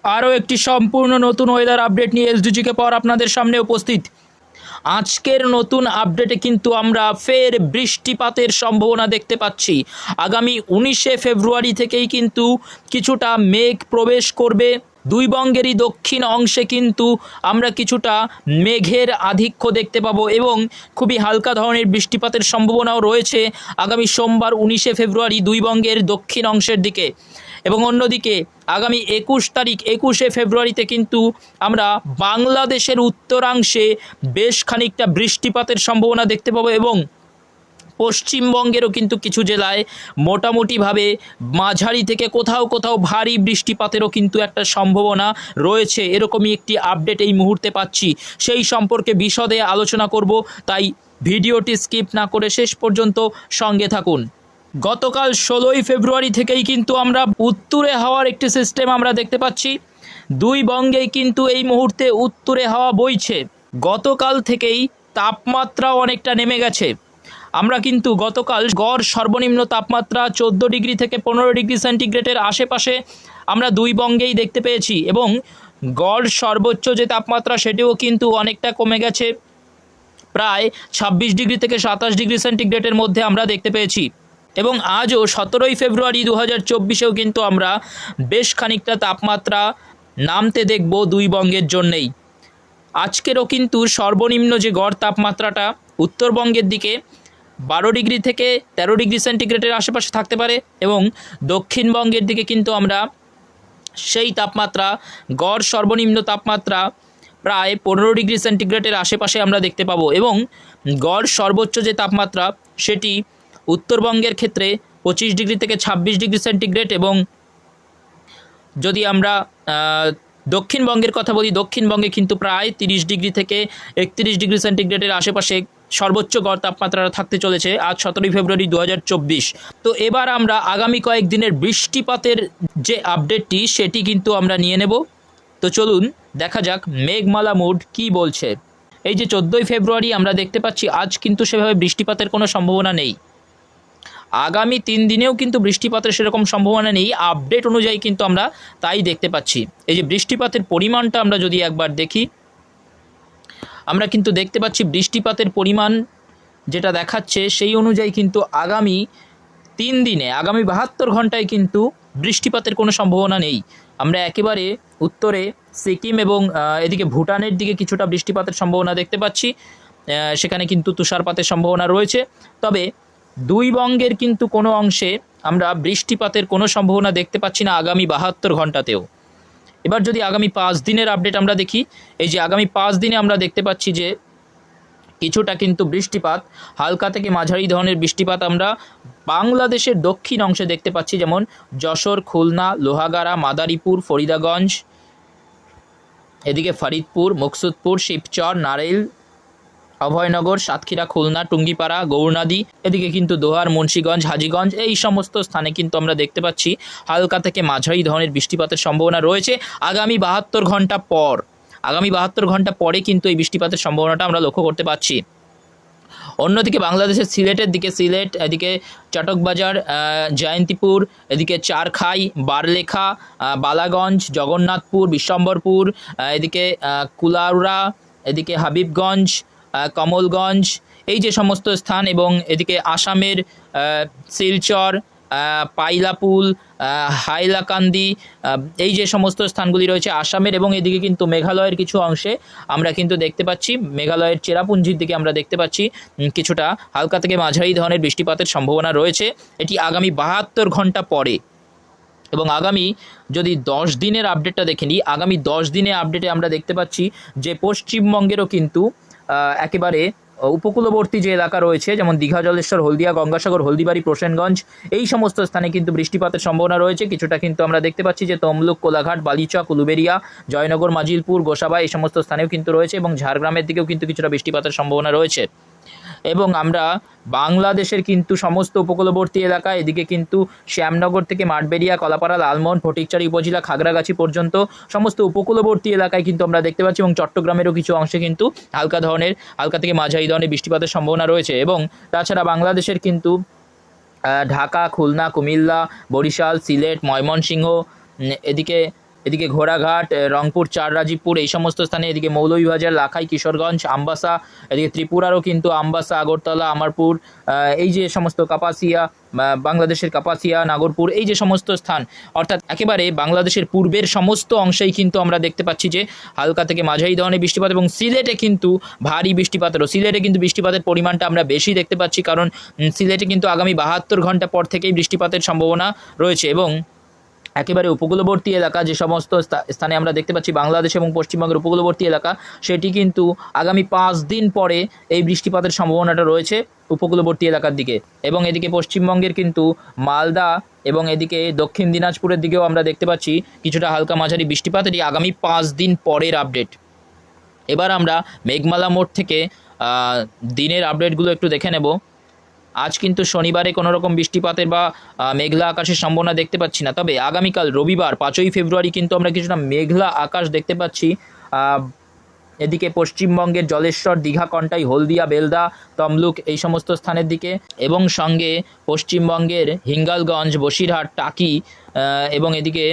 আরও একটি সম্পূর্ণ নতুন ওয়েদার আপডেট নিয়ে এসডিজিকে পাওয়ার আপনাদের সামনে উপস্থিত। আজকের নতুন আপডেটে কিন্তু আমরা ফের বৃষ্টিপাতের সম্ভাবনা দেখতে পাচ্ছি। আগামী 19শে ফেব্রুয়ারি থেকেই কিন্তু কিছুটা মেঘ প্রবেশ করবে। দুই বঙ্গেরই দক্ষিণ অংশে কিন্তু আমরা কিছুটা মেঘের আধিক্য দেখতে পাবো এবং খুবই হালকা ধরনের বৃষ্টিপাতের সম্ভাবনাও রয়েছে আগামী সোমবার 19শে ফেব্রুয়ারি দুই বঙ্গের দক্ষিণ অংশের দিকে। এবং অন্যদিকে আগামী 21শে ফেব্রুয়ারিতে কিন্তু আমরা বাংলাদেশের উত্তরাংশে বেশ খানিকটা বৃষ্টিপাতের সম্ভাবনা দেখতে পাবো এবং পশ্চিমবঙ্গেরও কিন্তু কিছু জেলায় মোটামুটিভাবে মাঝারি থেকে কোথাও কোথাও ভারী বৃষ্টিপাতেরও কিন্তু একটা সম্ভাবনা রয়েছে। এরকমই একটি আপডেট এই মুহূর্তে পাচ্ছি, সেই সম্পর্কে বিশদে আলোচনা করব, তাই ভিডিওটি স্কিপ না করে শেষ পর্যন্ত সঙ্গে থাকুন। গতকাল 16ই ফেব্রুয়ারি থেকেই কিন্তু আমরা উত্তুরে হাওয়ার একটি সিস্টেম আমরা দেখতে পাচ্ছি। দুই বঙ্গেই কিন্তু এই মুহূর্তে উত্তুরে হাওয়া বইছে। গতকাল থেকেই তাপমাত্রাও অনেকটা নেমে গেছে। আমরা কিন্তু গতকাল গড় সর্বনিম্ন তাপমাত্রা 14 ডিগ্রি থেকে 15 ডিগ্রি সেন্টিগ্রেডের আশেপাশে আমরা দুই বঙ্গেই দেখতে পেয়েছি এবং গড় সর্বোচ্চ যে তাপমাত্রা সেটিও কিন্তু অনেকটা কমে গেছে, প্রায় 26 ডিগ্রি থেকে 27 ডিগ্রি সেন্টিগ্রেডের মধ্যে আমরা দেখতে পেয়েছি। এবং আজও 17ই ফেব্রুয়ারি 2024-এও কিন্তু আমরা বেশ খানিকটা তাপমাত্রা নামতে দেখব দুই বঙ্গের জন্যেই। আজকেরও কিন্তু সর্বনিম্ন যে গড় তাপমাত্রাটা উত্তরবঙ্গের দিকে 12 ডিগ্রি থেকে 13 ডিগ্রি সেন্টিগ্রেডের আশেপাশে থাকতে পারে এবং দক্ষিণবঙ্গের দিকে কিন্তু আমরা সেই তাপমাত্রা গড় সর্বনিম্ন তাপমাত্রা প্রায় 15 ডিগ্রি সেন্টিগ্রেডের আশেপাশে আমরা দেখতে পাবো এবং গড় সর্বোচ্চ যে তাপমাত্রা সেটি উত্তরবঙ্গের ক্ষেত্রে 25 ডিগ্রি থেকে 26 ডিগ্রি সেন্টিগ্রেড এবং যদি আমরা দক্ষিণবঙ্গের কথা বলি, দক্ষিণবঙ্গে কিন্তু প্রায় 30 ডিগ্রি থেকে 31 ডিগ্রি সেন্টিগ্রেডের আশেপাশে সর্বোচ্চ গড় তাপমাত্রা থাকতে চলেছে আজ 17ই ফেব্রুয়ারি 2024। তো এবার আমরা আগামী কয়েকদিনের বৃষ্টিপাতের যে আপডেটটি সেটি কিন্তু আমরা নিয়ে নেব। তো চলুন দেখা যাক মেঘমালা মোড কি বলছে। এই যে 14ই ফেব্রুয়ারি আমরা দেখতে পাচ্ছি, আজ কিন্তু সেভাবে বৃষ্টিপাতের কোনো সম্ভাবনা নেই। আগামী 3 দিনেও কিন্তু বৃষ্টিপাতের সেরকম সম্ভাবনা নেই, আপডেট অনুযায়ী কিন্তু আমরা তাই দেখতে পাচ্ছি। এই যে বৃষ্টিপাতের পরিমাণটা আমরা যদি একবার দেখি, আমরা কিন্তু দেখতে পাচ্ছি বৃষ্টিপাতের পরিমাণ যেটা দেখাচ্ছে সেই অনুযায়ী কিন্তু আগামী 3 দিনে আগামী 72 ঘন্টায় কিন্তু বৃষ্টিপাতের কোনো সম্ভাবনা নেই। আমরা একেবারে উত্তরে সিকিম এবং এদিকে ভুটানের দিকে কিছুটা বৃষ্টিপাতের সম্ভাবনা দেখতে পাচ্ছি, সেখানে কিন্তু তুষারপাতের সম্ভাবনা রয়েছে। তবে দুই বঙ্গের কিন্তু কোনো অংশে আমরা বৃষ্টিপাতের কোনো সম্ভাবনা দেখতে পাচ্ছি না আগামী 72 ঘন্টাতেও। এবার যদি আগামী 5 দিনের আপডেট আমরা দেখি, এই যে আগামী 5 দিনে আমরা দেখতে পাচ্ছি যে কিছুটা কিন্তু বৃষ্টিপাত, হালকা থেকে মাঝারি ধরনের বৃষ্টিপাত আমরা বাংলাদেশের দক্ষিণ অংশে দেখতে পাচ্ছি, যেমন যশোর, খুলনা, লোহাগাড়া, মাদারীপুর, ফরিদাগঞ্জ, এদিকে ফরিদপুর, মুকসুদপুর, শিবচর, নারাইল, অভয়নগর, সাতক্ষীরা, খুলনা, টুঙ্গিপাড়া, গৌরনদী, এদিকে কিন্তু দোহার, মুন্সিগঞ্জ, হাজীগঞ্জ, এই সমস্ত স্থানে কিন্তু আমরা দেখতে পাচ্ছি হালকা থেকে মাঝারি ধরনের বৃষ্টিপাতের সম্ভাবনা রয়েছে আগামী 72 ঘন্টা পর। আগামী 72 ঘন্টা পরে কিন্তু এই বৃষ্টিপাতের সম্ভাবনাটা আমরা লক্ষ্য করতে পারছি। অন্যদিকে বাংলাদেশের সিলেটের দিকে, সিলেট, এদিকে চটকবাজার, জয়ন্তীপুর, এদিকে চারখাই, বারলেখা, বালাগঞ্জ, জগন্নাথপুর, বিশ্বম্বরপুর, এদিকে কুলাউড়া, এদিকে হাবিবগঞ্জ, কমলগঞ্জ, এই যে সমস্ত স্থান এবং এদিকে আসামের শিলচর, পাইলাপুল, হাইলাকান্দি, এই যে সমস্ত স্থানগুলি রয়েছে আসামের, এবং এদিকে কিন্তু মেঘালয়ের কিছু অংশে আমরা কিন্তু দেখতে পাচ্ছি, মেঘালয়ের চেরাপুঞ্জির দিকে আমরা দেখতে পাচ্ছি কিছুটা হালকা থেকে মাঝারি ধরনের বৃষ্টিপাতের সম্ভাবনা রয়েছে। এটি আগামী 72 ঘন্টা পরে। এবং আগামী যদি 10 দিনের আপডেটটা দেখে নিই, আগামী 10 দিনের আপডেটে আমরা দেখতে পাচ্ছি যে পশ্চিমবঙ্গেরও কিন্তু একেবারে উপকূলবর্তী যে এলাকা রয়েছে, যেমন দীঘা, জলেশ্বর, হলদিয়া, গঙ্গাসাগর, হলদিবাড়ি, প্রসেনগঞ্জ, এই সমস্ত স্থানে কিন্তু বৃষ্টিপাতের সম্ভাবনা রয়েছে। কিছুটা কিন্তু আমরা দেখতে পাচ্ছি যে তমলুক, কোলাঘাট, বালিচক, উলুবেড়িয়া, জয়নগর, মাজিলপুর, গোসাবা, এই সমস্ত স্থানেও কিন্তু রয়েছে এবং ঝাড়গ্রামের দিকেও কিন্তু কিছুটা বৃষ্টিপাতের সম্ভাবনা রয়েছে। এবং আমরা বাংলাদেশের কিন্তু সমস্ত উপকূলবর্তী এলাকা, এদিকে কিন্তু শ্যামনগর থেকে মাঠবেড়িয়া, কলাপাড়া, লালমোহন, ফটিকচারি উপজেলা, খাগড়াগাছি পর্যন্ত সমস্ত উপকূলবর্তী এলাকায় কিন্তু আমরা দেখতে পাচ্ছি এবং চট্টগ্রামেরও কিছু অংশে কিন্তু হালকা থেকে মাঝারি ধরনের বৃষ্টিপাতের সম্ভাবনা রয়েছে। এবং তাছাড়া বাংলাদেশের কিন্তু ঢাকা, খুলনা, কুমিল্লা, বরিশাল, সিলেট, ময়মনসিংহ, এদিকে এদিকে ঘোড়াঘাট, রংপুর, চার রাজীবপুর এই সমস্ত স্থানে, এদিকে মৌলভীবাজার, লাখাই, কিশোরগঞ্জ, আমবাসা, এদিকে ত্রিপুরারও কিন্তু আমবাসা, আগরতলা, আমারপুর, এই যে সমস্ত কাপাসিয়া, বাংলাদেশের কাপাসিয়া, নাগরপুর, এই যে সমস্ত স্থান, অর্থাৎ একেবারে বাংলাদেশের পূর্বের সমস্ত অংশেই কিন্তু আমরা দেখতে পাচ্ছি যে হালকা থেকে মাঝারি ধরনের বৃষ্টিপাত, এবং সিলেটে কিন্তু ভারী বৃষ্টিপাতেরও, সিলেটে কিন্তু বৃষ্টিপাতের পরিমাণটা আমরা বেশি দেখতে পাচ্ছি, কারণ সিলেটে কিন্তু আগামী 72 ঘন্টা পর থেকেই বৃষ্টিপাতের সম্ভাবনা রয়েছে। এবং একেবারে উপকূলবর্তী এলাকা, যে সমস্ত স্থানে আমরা দেখতে পাচ্ছি বাংলাদেশ এবং পশ্চিমবঙ্গের উপকূলবর্তী এলাকা, সেটি কিন্তু আগামী 5 দিন পরে এই বৃষ্টিপাতের সম্ভাবনাটা রয়েছে উপকূলবর্তী এলাকার দিকে। এবং এদিকে পশ্চিমবঙ্গের কিন্তু মালদা এবং এদিকে দক্ষিণ দিনাজপুরের দিকেও আমরা দেখতে পাচ্ছি কিছুটা হালকা মাঝারি বৃষ্টিপাত। এটি আগামী 5 দিন পরের আপডেট। এবার আমরা মেঘমালা মোড় থেকে দিনের আপডেটগুলো একটু দেখে নেব। আজ কিন্তু শনিবারে কোনো রকম বৃষ্টিপাতের বা মেঘলা আকাশের সম্ভাবনা দেখতে পাচ্ছি না, তবে আগামীকাল রবিবার 5ই ফেব্রুয়ারি কিন্তু আমরা কিছুটা মেঘলা আকাশ দেখতে পাচ্ছি এদিকে পশ্চিমবঙ্গের জলেশ্বর, দীঘা, কন্টাই, হলদিয়া, বেলদা, তমলুক এই সমস্ত স্থানের দিকে, এবং সঙ্গে পশ্চিমবঙ্গের হিঙ্গলগঞ্জ, বসিরহাট, টাকি এবং এদিকে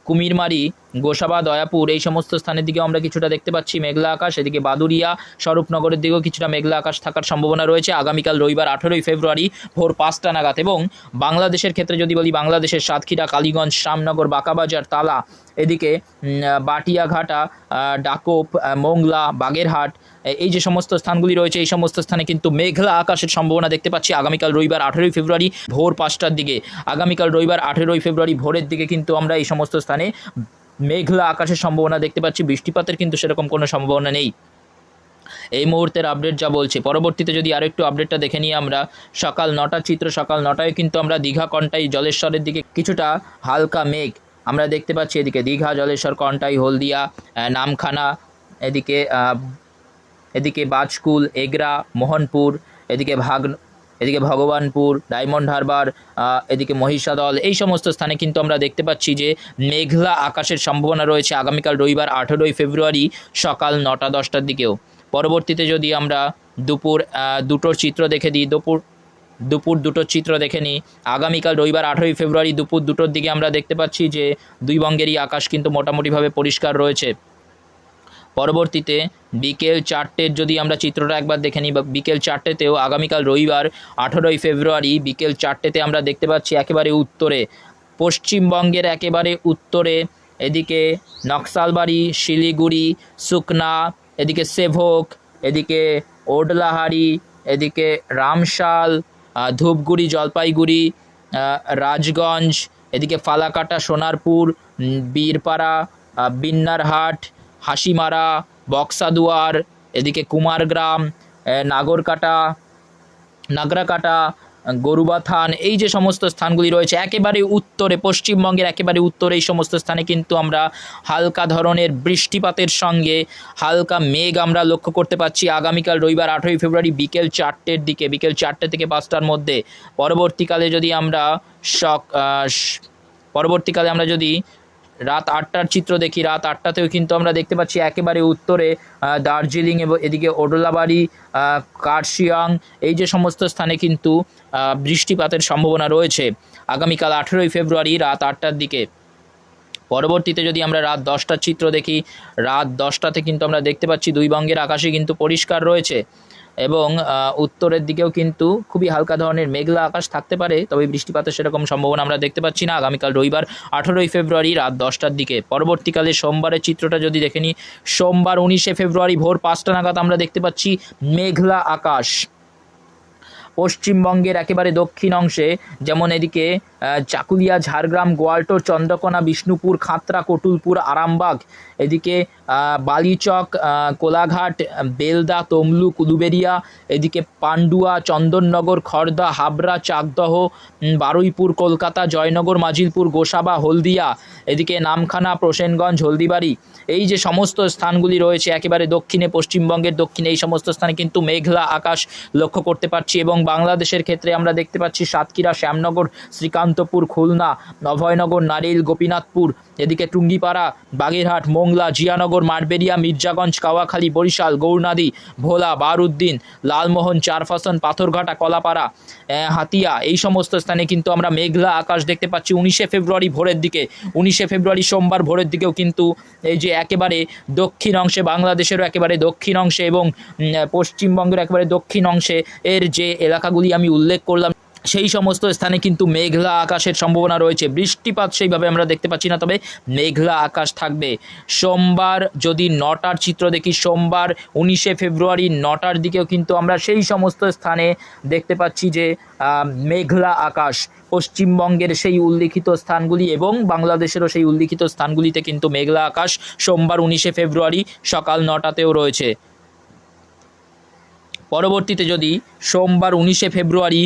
কুমিরমারি, গোসাবা, দয়াপুর এই সমস্ত স্থানের দিকেও আমরা কিছুটা দেখতে পাচ্ছি মেঘলা আকাশ। এদিকে বাদুরিয়া, স্বরূপনগরের দিকেও কিছুটা মেঘলা আকাশ থাকার সম্ভাবনা রয়েছে আগামীকাল রবিবার 18ই ফেব্রুয়ারি ভোর 5টা নাগাদ। এবং বাংলাদেশের ক্ষেত্রে যদি বলি, বাংলাদেশের সাতক্ষীরা, কালীগঞ্জ, শ্যামনগর, বাঁকাবাজার, তালা, এদিকে বাটিয়াঘাটা, ডাকোপ, মোংলা, বাগেরহাট এই যে সমস্ত স্থানগুলি রয়েছে, এই সমস্ত স্থানে কিন্তু মেঘলা আকাশের সম্ভাবনা দেখতে পাচ্ছি আগামীকাল রবিবার 18ই ফেব্রুয়ারি ভোর 5টার দিকে। আগামীকাল রবিবার 18ই ফেব্রুয়ারি ভোরের দিকে কিন্তু আমরা এই সমস্ত স্থানে মেঘলা আকাশের সম্ভাবনা দেখতে পাচ্ছি। বৃষ্টিপাতের কিন্তু সেরকম কোনো সম্ভাবনা নেই। এই মুহূর্তের আপডেট যা বলছে। পরবর্তীতে যদি আরও একটু আপডেটটা দেখে নিই আমরা, সকাল 9টার চিত্র। সকাল 9টায় কিন্তু আমরা দীঘা, কন্টাই, জলেশ্বরের দিকে কিছুটা হালকা মেঘ আমরা দেখতে পাচ্ছি। এদিকে দীঘা, জলেশ্বর, কন্টাই, হলদিয়া, নামখানা, এদিকে বাজকুল, এগরা, মোহনপুর, এদিকে ভগবানপুর, ডায়মন্ড হারবার, এদিকে মহিষাদল এই সমস্ত স্থানে কিন্তু আমরা দেখতে পাচ্ছি যে মেঘলা আকাশের সম্ভাবনা রয়েছে আগামীকাল রবিবার 18ই ফেব্রুয়ারি সকাল 9টা 10টার দিকেও। পরবর্তীতে যদি আমরা দুপুর 2টোর চিত্র দেখে দিই, দুপুর 2টোর চিত্র দেখে নিই, আগামীকাল রবিবার 18ই ফেব্রুয়ারি দুপুর 2টোর দিকে আমরা দেখতে পাচ্ছি যে দুই বঙ্গেরই আকাশ কিন্তু মোটামুটিভাবে পরিষ্কার রয়েছে। পরবর্তীতে বিকেল 4টের যদি আমরা চিত্রটা একবার দেখে নিই, বিকেল 4টেতেও আগামীকাল রবিবার 18ই ফেব্রুয়ারি বিকেল 4টেতে আমরা দেখতে পাচ্ছি একেবারে উত্তরে, পশ্চিমবঙ্গের একেবারে উত্তরে, এদিকে নকশালবাড়ি, শিলিগুড়ি, সুকনা, এদিকে সেভক, এদিকে ওডলাহারি, এদিকে রামশাল, ধূপগুড়ি, জলপাইগুড়ি, রাজগঞ্জ, এদিকে ফালাকাটা, সোনারপুর, বীরপাড়া, বিন্নারহাট, হাসিমারা, বক্সাদুয়ার, এদিকে কুমারগ্রাম, নাগরাকাটা, গরুবাথান এই যে সমস্ত স্থানগুলি রয়েছে একেবারে উত্তরে, পশ্চিমবঙ্গের একেবারে উত্তরে, এই সমস্ত স্থানে কিন্তু আমরা হালকা ধরনের বৃষ্টিপাতের সঙ্গে হালকা মেঘ আমরা লক্ষ্য করতে পাচ্ছি আগামীকাল রবিবার 18ই ফেব্রুয়ারি বিকেল 4টের দিকে, বিকেল 4টে থেকে 5টার মধ্যে। পরবর্তীকালে আমরা যদি রাত 8টার চিত্র দেখি, রাত 8টাতেও কিন্তু আমরা দেখতে পাচ্ছি একেবারে উত্তরে দার্জিলিং এবং এদিকে ওডলাবাড়ি, কার্শিয়াং এই যে সমস্ত স্থানে কিন্তু বৃষ্টিপাতের সম্ভাবনা রয়েছে আগামীকাল 18ই ফেব্রুয়ারি রাত 8টার দিকে। পরবর্তীতে যদি আমরা রাত 10টার চিত্র দেখি, রাত 10টাতে কিন্তু আমরা দেখতে পাচ্ছি দুই বঙ্গের আকাশে কিন্তু পরিষ্কার রয়েছে এবং উত্তরের দিকেও কিন্তু খুবই হালকা ধরনের মেঘলা আকাশ থাকতে পারে, তবে বৃষ্টিপাতের সেরকম সম্ভাবনা আমরা দেখতে পাচ্ছি না আগামীকাল রবিবার 18ই ফেব্রুয়ারি রাত 10টার দিকে। পরবর্তীকালে সোমবারের চিত্রটা যদি দেখে নিই, সোমবার 19শে ফেব্রুয়ারি ভোর 5টা নাগাদ আমরা দেখতে পাচ্ছি মেঘলা আকাশ পশ্চিমবঙ্গের একেবারে দক্ষিণ অংশে, যেমন এদিকে চাকুলিয়া, ঝাড়গ্রাম, গোয়ালটোর, চন্দ্রকোনা, বিষ্ণুপুর, খাতড়া, কটুলপুর, আরামবাগ, এদিকে বালিচক, কোলাঘাট, বেলদা, তমলুক, উলুবেড়িয়া, এদিকে পান্ডুয়া, চন্দননগর, খড়দা, হাবড়া, চাকদহ, বারুইপুর, কলকাতা, জয়নগর, মাজিলপুর, গোসাবা, হলদিয়া, এদিকে নামখানা, প্রসেনগঞ্জ, হলদিবাড়ি এই যে সমস্ত স্থানগুলি রয়েছে একেবারে দক্ষিণে, পশ্চিমবঙ্গের দক্ষিণে এই সমস্ত স্থানে কিন্তু মেঘলা আকাশ লক্ষ্য করতে পারছি এবং বাংলাদেশের ক্ষেত্রে আমরা দেখতে পাচ্ছি সাতক্ষীরা, শ্যামনগর, শ্রীকান্তপুর, খুলনা, অভয়নগর, নারিল, গোপীনাথপুর, এদিকে টুঙ্গিপাড়া, বাগেরহাট, মোংলা, জিয়ানগর, মাঠবেড়িয়া, মির্জাগঞ্জ, কাওয়াখালী, বরিশাল, গৌরনদী, ভোলা, বাহারউদ্দিন, লালমোহন, চারফাসন, পাথরঘাটা, কলাপাড়া, হাতিয়া, এই সমস্ত স্থানে কিন্তু আমরা মেঘলা আকাশ দেখতে পাচ্ছি 19শে ফেব্রুয়ারি ভোরের দিকে। 19শে ফেব্রুয়ারি সোমবার ভোরের দিকেও কিন্তু এই যে একেবারে দক্ষিণ অংশে, বাংলাদেশেরও একেবারে দক্ষিণ অংশে এবং পশ্চিমবঙ্গের একেবারে দক্ষিণ অংশে এর যে এলাকাগুলি আমি উল্লেখ করলাম, সেই সমস্ত স্থানে কিন্তু মেঘলা আকাশের সম্ভাবনা রয়েছে। বৃষ্টিপাত সেইভাবে আমরা দেখতে পাচ্ছি না, তবে মেঘলা আকাশ থাকবে। সোমবার যদি 9টার চিত্র দেখি, সোমবার 19শে ফেব্রুয়ারি 9টার দিকেও কিন্তু আমরা সেই সমস্ত স্থানে দেখতে পাচ্ছি যে মেঘলা আকাশ। পশ্চিমবঙ্গের সেই উল্লিখিত স্থানগুলি এবং বাংলাদেশেরও সেই উল্লিখিত স্থানগুলিতে কিন্তু মেঘলা আকাশ সোমবার 19শে ফেব্রুয়ারি সকাল 9টাতেও রয়েছে। পরবর্তীতে যদি সোমবার 19শে ফেব্রুয়ারি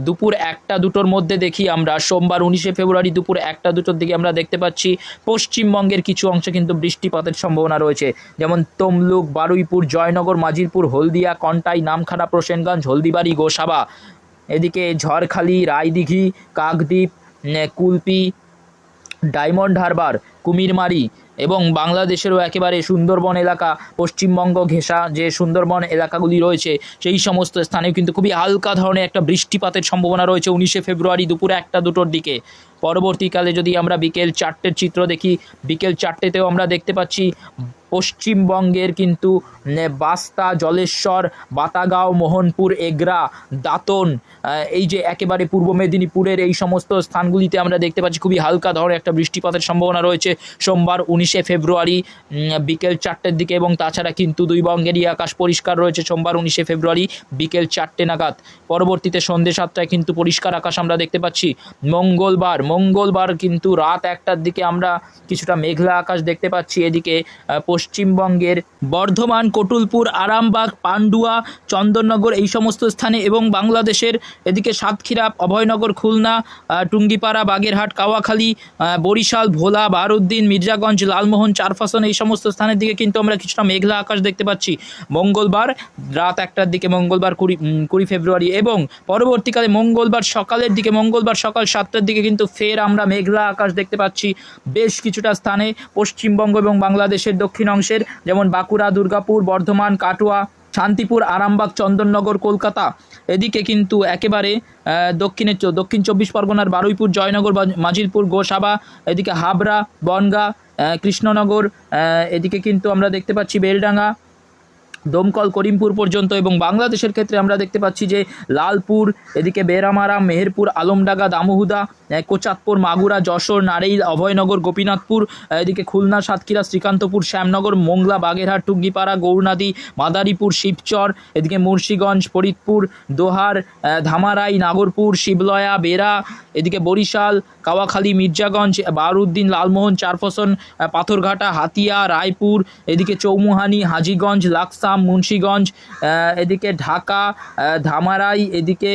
দুপুর 1টা-2টোর মধ্যে দেখি, আমরা সোমবার 19শে ফেব্রুয়ারি দুপুর 1টা-2টোর দিকে আমরা দেখতে পাচ্ছি পশ্চিমবঙ্গের কিছু অংশে কিন্তু বৃষ্টিপাতের সম্ভাবনা রয়েছে, যেমন তমলুক, বারুইপুর, জয়নগর, মাজিলপুর, হলদিয়া, কন্টাই, নামখানা, প্রসেনগঞ্জ, হলদিবাড়ি, গোসাবা, এদিকে ঝড়খালি, রায়দিঘি, কাকদ্বীপ, কুলপি, ডায়মন্ড হারবার, কুমিরমারি এবং বাংলাদেশেরও একেবারে সুন্দরবন এলাকা, পশ্চিমবঙ্গ ঘেঁষা যে সুন্দরবন এলাকাগুলি রয়েছে সেই সমস্ত স্থানেও কিন্তু খুবই হালকা ধরনের একটা বৃষ্টিপাতের সম্ভাবনা রয়েছে 19শে ফেব্রুয়ারি দুপুর 1টা-2টোর দিকে। পরবর্তীকালে যদি আমরা বিকেল 4টের চিত্র দেখি, বিকেল 4টেতেও আমরা দেখতে পাচ্ছি পশ্চিমবঙ্গের কিন্তু বাস্তা, জলেশ্বর, বাতাগাঁও, মোহনপুর, এগরা, দাঁতন, এই যে একেবারে পূর্ব মেদিনীপুরের এই সমস্ত স্থানগুলিতে আমরা দেখতে পাচ্ছি খুবই হালকা ধরনের একটা বৃষ্টিপাতের সম্ভাবনা রয়েছে সোমবার 19শে ফেব্রুয়ারি বিকেল 4টের দিকে। এবং তাছাড়া কিন্তু দুই বঙ্গেরই আকাশ পরিষ্কার রয়েছে সোমবার 19শে ফেব্রুয়ারি বিকেল 4টে নাগাদ। পরবর্তীতে সন্ধ্যে 7টায় কিন্তু পরিষ্কার আকাশ আমরা দেখতে পাচ্ছি। মঙ্গলবার কিন্তু রাত 1টার দিকে আমরা কিছুটা মেঘলা আকাশ দেখতে পাচ্ছি। এদিকে পশ্চিমবঙ্গের বর্ধমান, কটুলপুর, আরামবাগ, পান্ডুয়া, চন্দননগর এই সমস্ত স্থানে এবং বাংলাদেশের এদিকে সাতক্ষীরা, অভয়নগর, খুলনা, টুঙ্গিপাড়া, বাগেরহাট, কাওয়াখালী, বরিশাল, ভোলা, বাহারউদ্দিন, মির্জাগঞ্জ, লালমোহন, চারফাসন এই সমস্ত স্থানের দিকে কিন্তু আমরা কিছুটা মেঘলা আকাশ দেখতে পাচ্ছি মঙ্গলবার রাত 1টার দিকে, মঙ্গলবার 20 ফেব্রুয়ারি। এবং পরবর্তীকালে মঙ্গলবার সকালের দিকে, মঙ্গলবার সকাল 7টার দিকে কিন্তু ফের আমরা মেঘলা আকাশ দেখতে পাচ্ছি বেশ কিছুটা স্থানে পশ্চিমবঙ্গ এবং বাংলাদেশের দক্ষিণ অংশের, যেমন বাঁকুড়া, দুর্গাপুর, বর্ধমান, কাটোয়া, শান্তিপুর, আরামবাগ, চন্দননগর, কলকাতা। এদিকে কিন্তু একেবারে দক্ষিণ 24 পরগনার বারুইপুর, জয়নগর, মাজিলপুর, গোসাবা, এদিকে হাবড়া, বনগাঁ, কৃষ্ণনগর, এদিকে কিন্তু আমরা দেখতে পাচ্ছি বেলডাঙ্গা, দমকল, করিমপুর পর্যন্ত। এবং বাংলাদেশের ক্ষেত্রে আমরা দেখতে পাচ্ছি যে লালপুর, এদিকে বেরামারা, মেহেরপুর, আলমডাঙ্গা, দামোহুদা, কোচাতপুর, মাগুরা, যশোর, নারেইল, অভয়নগর, গোপীনাথপুর, এদিকে খুলনা, সাতক্ষীরা, শ্রীকান্তপুর, শ্যামনগর, মোংলা, বাগেরহাট, টুঙ্গিপাড়া, গৌরনদী, মাদারীপুর, শিবচর, এদিকে মুন্সিগঞ্জ, ফরিদপুর, দোহার, ধামারাই, নাগরপুর, শিবলয়া, বেরা, এদিকে বরিশাল, কাওয়াখালী, মির্জাগঞ্জ, বাহারউদ্দিন, লালমোহন, চারফসন, পাথরঘাটা, হাতিয়া, রায়পুর, এদিকে চৌমুহানি, হাজীগঞ্জ, লাকসাম, মুন্সিগঞ্জ, এদিকে ঢাকা, ধামারাই, এদিকে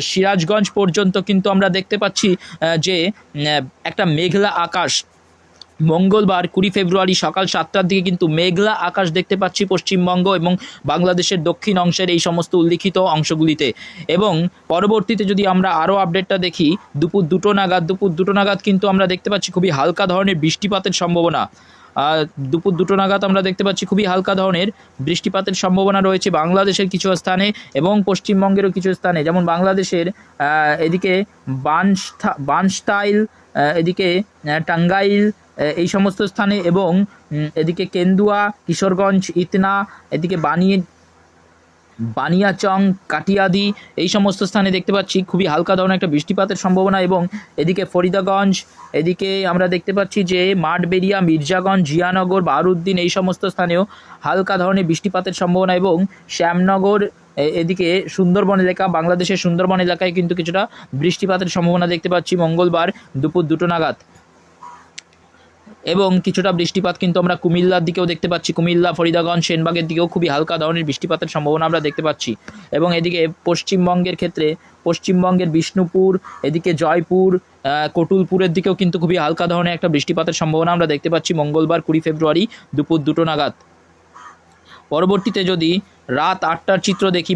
সিরাজগঞ্জ পর্যন্ত কিন্তু আমরা দেখতে পাচ্ছি যে একটা মেঘলা আকাশ। মঙ্গলবার 20 ফেব্রুয়ারি সকাল 7টার দিকে কিন্তু মেঘলা আকাশ দেখতে পাচ্ছি পশ্চিমবঙ্গ এবং বাংলাদেশের দক্ষিণ অংশের এই সমস্ত উল্লিখিত অংশগুলিতে। এবং পরবর্তীতে যদি আমরা আরও আপডেটটা দেখি, দুপুর 2টো নাগাদ কিন্তু আমরা দেখতে পাচ্ছি খুবই হালকা ধরনের বৃষ্টিপাতের সম্ভাবনা। দুপুর 2টো নাগাদ আমরা দেখতে পাচ্ছি খুবই হালকা ধরনের বৃষ্টিপাতের সম্ভাবনা রয়েছে বাংলাদেশের কিছু স্থানে এবং পশ্চিমবঙ্গেরও কিছু স্থানে, যেমন বাংলাদেশের এদিকে বানস্টাইল, এদিকে টাঙ্গাইল এই সমস্ত স্থানে এবং এদিকে কেন্দুয়া, কিশোরগঞ্জ, ইতনা, এদিকে বানিয়াচং, কাটিয়াদি এই সমস্ত স্থানে দেখতে পাচ্ছি খুবই হালকা ধরনের একটা বৃষ্টিপাতের সম্ভাবনা। এবং এদিকে ফরিদাগঞ্জ, এদিকে আমরা দেখতে পাচ্ছি যে মাঠবেড়িয়া, মির্জাগঞ্জ, জিয়ানগর, বাহারউদ্দিন এই সমস্ত স্থানেও হালকা ধরনের বৃষ্টিপাতের সম্ভাবনা। এবং শ্যামনগর, এদিকে সুন্দরবন এলাকা, বাংলাদেশের সুন্দরবন এলাকায় কিন্তু কিছুটা বৃষ্টিপাতের সম্ভাবনা দেখতে পাচ্ছি মঙ্গলবার দুপুর 2টো নাগাদ। এবং কিছুটা বৃষ্টিপাত কিন্তু আমরা কুমিল্লার দিকেও দেখতে পাচ্ছি, কুমিল্লা, ফরিদাগঞ্জ, সেনবাগের দিকেও খুবই হালকা ধরনের বৃষ্টিপাতের সম্ভাবনা আমরা দেখতে পাচ্ছি। এবং এদিকে পশ্চিমবঙ্গের ক্ষেত্রে পশ্চিমবঙ্গের বিষ্ণুপুর, এদিকে জয়পুর, কটুলপুরের দিকেও কিন্তু খুবই হালকা ধরনের একটা বৃষ্টিপাতের সম্ভাবনা আমরা দেখতে পাচ্ছি মঙ্গলবার 20 ফেব্রুয়ারি দুপুর 2টো নাগাদ। পরবর্তীতে যদি রাত 8টার চিত্র দেখি,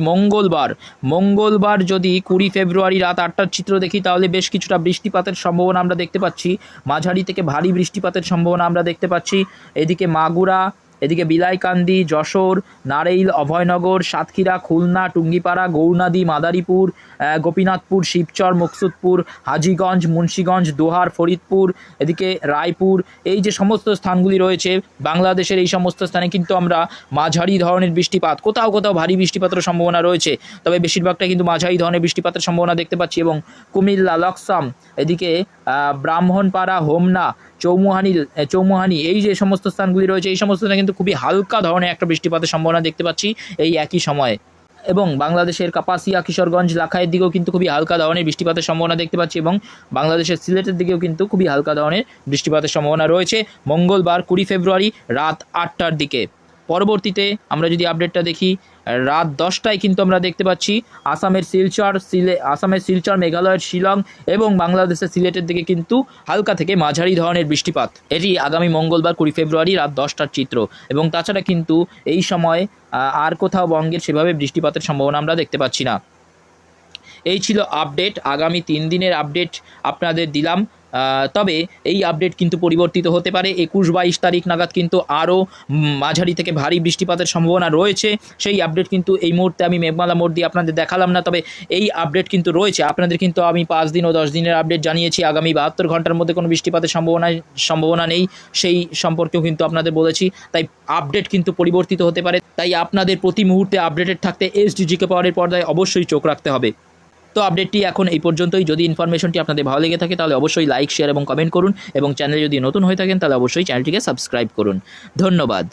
মঙ্গলবার যদি 20 ফেব্রুয়ারি রাত 8টার চিত্র দেখি, তাহলে বেশ কিছুটা বৃষ্টিপাতের সম্ভাবনা আমরা দেখতে পাচ্ছি। মাঝারি থেকে ভারী বৃষ্টিপাতের সম্ভাবনা আমরা দেখতে পাচ্ছি। এদিকে মাগুরা, এদিকে বিলাইকান্দি, যশোর, নারেইল, অভয়নগর, সাতক্ষীরা, খুলনা, টুঙ্গিপাড়া, গৌরনদী, মাদারীপুর, গোপীনাথপুর, শিবচর, মুকসুদপুর, হাজীগঞ্জ, মুন্সীগঞ্জ, দোহার, ফরিদপুর, এদিকে রায়পুর, এই যে সমস্ত স্থানগুলি রয়েছে বাংলাদেশের, এই সমস্ত স্থানে কিন্তু আমরা মাঝারি ধরনের বৃষ্টিপাত, কোথাও কোথাও ভারী বৃষ্টিপাতের সম্ভাবনা রয়েছে, তবে বেশিরভাগটা কিন্তু মাঝারি ধরনের বৃষ্টিপাতের সম্ভাবনা দেখতে পাচ্ছি। এবং কুমিল্লা, লক্সাম, এদিকে ব্রাহ্মণপাড়া, হোমনা, চৌমুহানি, এই যে সমস্ত স্থানগুলি রয়েছে, এই সমস্ত স্থানে কিন্তু খুবই হালকা ধরনের একটা বৃষ্টিপাতের সম্ভাবনা দেখতে পাচ্ছি এই একই সময়ে। এবং বাংলাদেশের কাপাসিয়া, কিশোরগঞ্জ, লাখাইয়ের দিকেও কিন্তু খুবই হালকা ধরনের বৃষ্টিপাতের সম্ভাবনা দেখতে পাচ্ছি। এবং বাংলাদেশের সিলেটের দিকেও কিন্তু খুবই হালকা ধরনের বৃষ্টিপাতের সম্ভাবনা রয়েছে মঙ্গলবার 20 ফেব্রুয়ারি রাত 8টার দিকে। পরবর্তীতে আমরা যদি আপডেটটা দেখি, রাত 10টায় কিন্তু আমরা দেখতে পাচ্ছি আসামের শিলচর, মেঘালয়ের শিলং এবং বাংলাদেশের সিলেটের দিকে কিন্তু হালকা থেকে মাঝারি ধরনের বৃষ্টিপাত। এটি আগামী মঙ্গলবার 20 ফেব্রুয়ারি রাত 10টার চিত্র। এবং তাছাড়া কিন্তু এই সময় আর কোথাও বঙ্গের সেভাবে বৃষ্টিপাতের সম্ভাবনা আমরা দেখতে পাচ্ছি না। এই ছিল আপডেট, আগামী 3 দিনের আপডেট আপনাদের দিলাম। তবে এই আপডেট কিন্তু পরিবর্তিত হতে পারে। 21-22 তারিখ নাগাদ কিন্তু আরও মাঝারি থেকে ভারী বৃষ্টিপাতের সম্ভাবনা রয়েছে। সেই আপডেট কিন্তু এই মুহূর্তে আমি মেঘমালা মোড় দিয়ে আপনাদের দেখালাম না, তবে এই আপডেট কিন্তু রয়েছে। আপনাদের কিন্তু আমি 5 দিন ও 10 দিনের আপডেট জানিয়েছি। আগামী 72 ঘন্টার মধ্যে কোনো বৃষ্টিপাতের সম্ভাবনা নেই, সেই সম্পর্কেও কিন্তু আপনাদের বলেছি। তাই আপডেট কিন্তু পরিবর্তিত হতে পারে, তাই আপনাদের প্রতি মুহূর্তে আপডেটেড থাকতে এসডিজিকে পাওয়ারের পর্দায় অবশ্যই চোখ রাখতে হবে। তো আপডেটটি এখন এই পর্যন্তই। যদি ইনফরমেশনটি আপনাদের ভালো লেগে থাকে তাহলে অবশ্যই লাইক, শেয়ার এবং কমেন্ট করুন, এবং চ্যানেলে যদি নতুন হয়ে থাকেন তাহলে অবশ্যই চ্যানেলটিকে সাবস্ক্রাইব করুন। ধন্যবাদ।